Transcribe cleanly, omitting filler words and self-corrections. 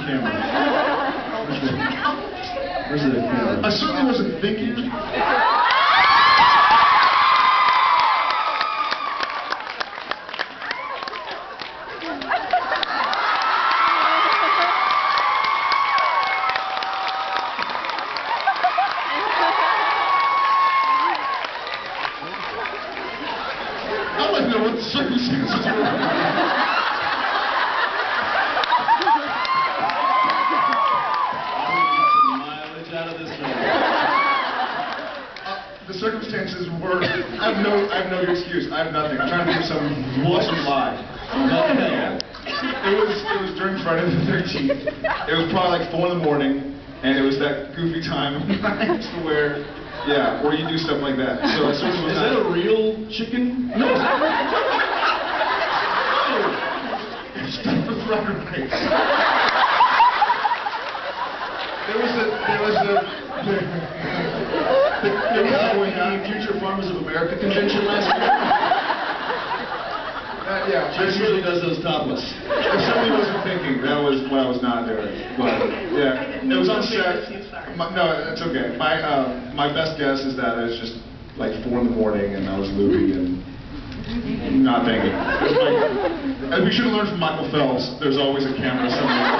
camera? Where's the camera? I certainly wasn't thinking. I'd like to know what the circumstances were. Mileage out of this thing. The circumstances were. I have no excuse. I have nothing. I'm trying to give some awesome lie. It was during Friday the 13th. It was probably like 4 in the morning, and it was that goofy time where. Yeah, or you do stuff like that. So it certainly was. Is that a real chicken? No. Stuff with rubber rights. There was the Future Farmers of America convention last year. Yeah, Jensen really does those topless. I certainly wasn't thinking. That was what I was not doing. But yeah, it was on set. No, it's okay. My best guess is that it was just like 4 in the morning and I was loopy and not thinking. And we should have learned from Michael Phelps. There's always a camera somewhere.